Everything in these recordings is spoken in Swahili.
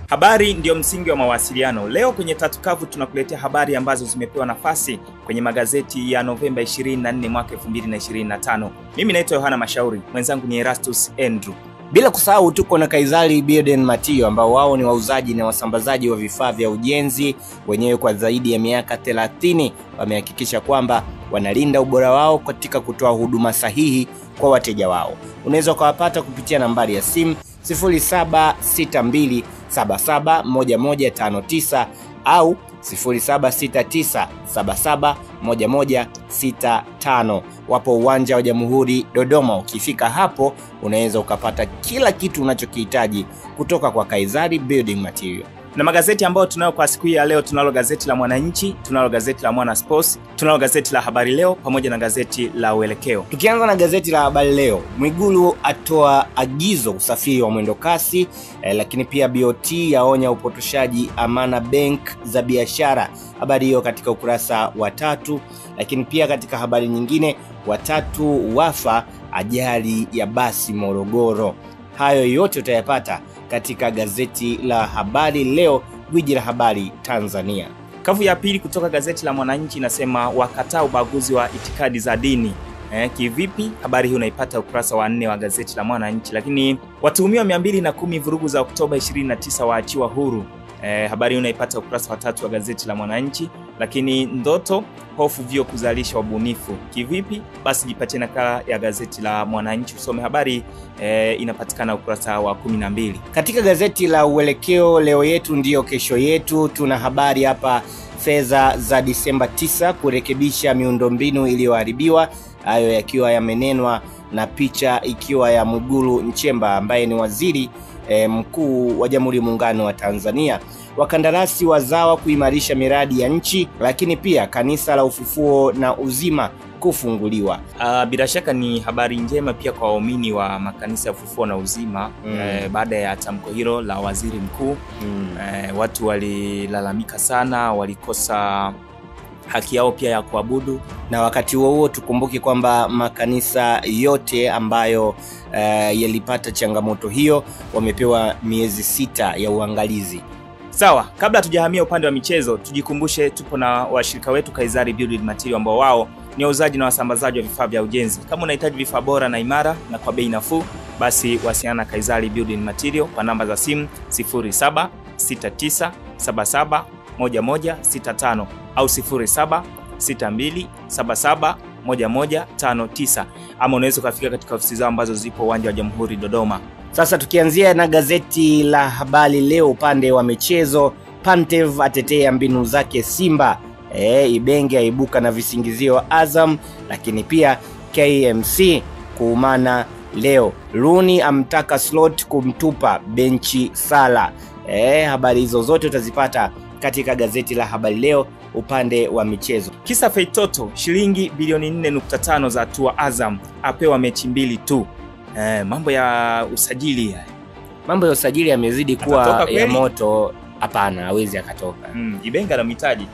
Habari ndio msingi wa mawasiliano. Leo kwenye Tatu Kavu tunakuletea habari ambazo zimepewa nafasi kwenye magazeti ya Novemba 24 mwaka 2025. Mimi naitwa Yohana Mashauri, mwenzangu ni Erastus Andrew. Bila kusahau tuko na Kaizari Building Material ambao wao ni wauzaji na wasambazaji wa vifaa vya ujenzi. Wenyewe kwa zaidi ya miaka 30 wamehakikisha kwamba wanalinda ubora wao katika kutoa huduma sahihi kwa wateja wao. Unaweza kuwapata kupitia nambari ya simu 0762771159 au 0769771165. Wapo uwanja wa Jamhuri Dodoma. Ukifika hapo unaweza ukapata kila kitu unachokihitaji kutoka kwa Kaizari Building Material. Na magazeti ambayo tunayo kwa siku hii ya leo, tunalo gazeti la Mwananchi, tunalo gazeti la Mwana Sports, tunalo gazeti la Habari Leo pamoja na gazeti la Uelekeo. Tukianza na gazeti la Habari Leo, Mwigulu atoa agizo usafiri wa mwendo kasi, lakini pia BOT yaonya upotoshaji amana bank za biashara. Habari hiyo katika ukurasa wa 3. Lakini pia katika habari nyingine, watatu wafa ajali ya basi Morogoro. Hayo yote utayapata katika gazeti la Habari Leo, gwiji la habari Tanzania. Kavu ya pili kutoka gazeti la Mwananchi inasema wakataa ubaguzi wa itikadi za dini. Kivipi? Habari hii unaipata ukurasa wa 4 wa gazeti la Mwananchi. Lakini watuhumiwa 210 vurugu za Oktoba 29 waachiwa huru. Habari hii unaipata ukurasa wa 3 wa gazeti la Mwananchi. Lakini ndoto hofu vyo kuzalisha wabunifu. Kivipi? Basi jipatie nakala ya gazeti la Mwananchi usome habari, inapatikana ukurasa wa 12. Katika gazeti la Uelekeo, leo yetu ndio kesho yetu, tuna habari hapa, fedha za Disemba 9 kurekebisha miundombinu iliyoharibiwa. Hayo yakiwa yamenenwa na picha ikiwa ya Mwigulu Nchemba ambaye ni waziri mkuu wa Jamhuri ya Muungano wa Tanzania. Wakandarasi wazawa kuimarisha miradi ya nchi, lakini pia kanisa la Ufufuo na Uzima kufunguliwa. Bila shaka ni habari njema pia kwa waumini wa makanisa ya Ufufuo na Uzima. Baada ya tamko hilo la waziri mkuu, watu walilalamika sana, walikosa haki yao pia ya kuabudu. Na wakati huo tukumbuki kwamba makanisa yote ambayo yalipata changamoto hiyo wamepewa miezi 6 ya uangalizi. Sawa, kabla tujahamia upande wa michezo, tujikumbushe tupo na washirika wetu Kaizari Building Material ambao wao ni wauzaji na wasambazaji wa vifaa vya ujenzi. Kama unahitaji vifaa bora na imara na kwa bei nafuu, basi wasiliana na Kaizari Building Material kwa namba za simu 0769771165 au 0762771159, ama unaweza kufika katika ofisi zao ambazo zipo uwanja wa Jamhuri Dodoma. Sasa tukianzia na gazeti la Habari Leo upande wa michezo, Pantev atetea mbinu zake Simba. Ibenge aibuka na visingizio Azam, lakini pia KMC kuumana leo. Rooney amtaka Slot kumtupa benchi Sala. Habari hizo zote utazipata katika gazeti la Habari Leo upande wa michezo. Kisa Feitoto shilingi bilioni 4.5 za tua Azam, apewa mechi 2 tu. Mambo ya usajili yamezidi kuwa ya moto. Hapana, hawezi akatoka. Ibenge anamhitaji.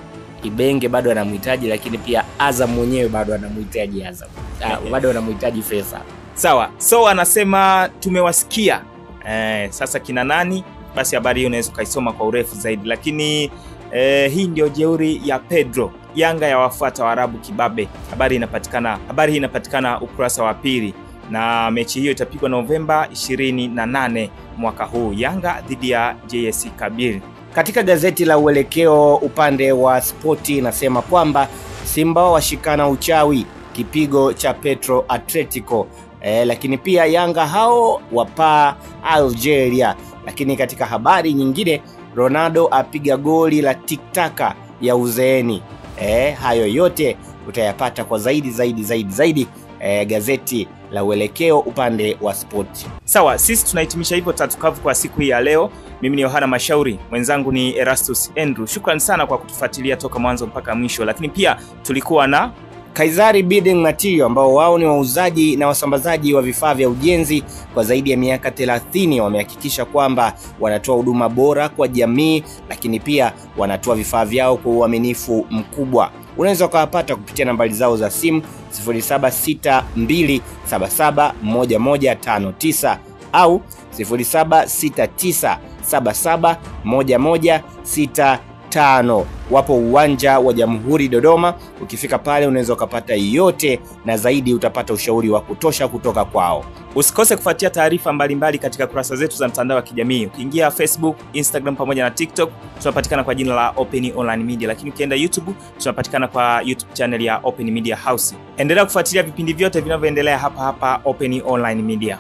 Ibenge bado anamhitaji, lakini pia Azam mwenyewe bado anamhitaji Azam. Bado anamhitaji pesa. Sawa. So anasema tumewasikia. Sasa kina nani? Basi habari hiyo unaweza kaisoma kwa urefu zaidi. Lakini hii ndio jeuri ya Pedro. Yanga ya wafuata Waarabu kibabe. Habari hii inapatikana ukurasa wa 2. Na mechi hiyo itapigwa Novemba 28 mwaka huu, Yanga dhidi ya JS Kabir. Katika gazeti la Uelekeo upande wa spoti inasema kwamba Simba washikana uchawi, kipigo cha Petro Atletico. Lakini pia Yanga hao wapaa Algeria. Lakini katika habari nyingine, Ronaldo apiga goli la tiktaka ya uzeeni. Hayo yote utayapata kwa zaidi gazeti la Uelekeo upande wa sport. Sawa, sisi tunahitimisha hivyo Tatu Kavu kwa siku hii ya leo. Mimi ni Yohana Mashauri, mwenzangu ni Erastus Andrew. Shukrani sana kwa kutufuatilia toka mwanzo mpaka mwisho. Lakini pia tulikuwa na Kaizari Building Material ambao wao ni wauzaji na wasambazaji wa vifaa vya ujenzi kwa zaidi ya miaka 30. Wamehakikisha kwamba wanatoa huduma bora kwa jamii, lakini pia wanatoa vifaa vyao kwa uaminifu mkubwa. Unaweza kuwapata kupitia nambari zao za simu 0762771159 au 0769 0777111165. Wapo uwanja wa Jamhuri Dodoma. Ukifika pale unaweza ukapata yote na zaidi, utapata ushauri wa kutosha kutoka kwao. Usikose kufuatia taarifa mbalimbali katika kurasa zetu za mtandao wa kijamii. Ukiingia Facebook, Instagram pamoja na TikTok, tunapatikana kwa jina la Open Online Media, lakini ukienda YouTube tunapatikana kwa YouTube channel ya Open Media House. Endelea kufuatilia vipindi vyote vinavyoendelea hapa Open Online Media.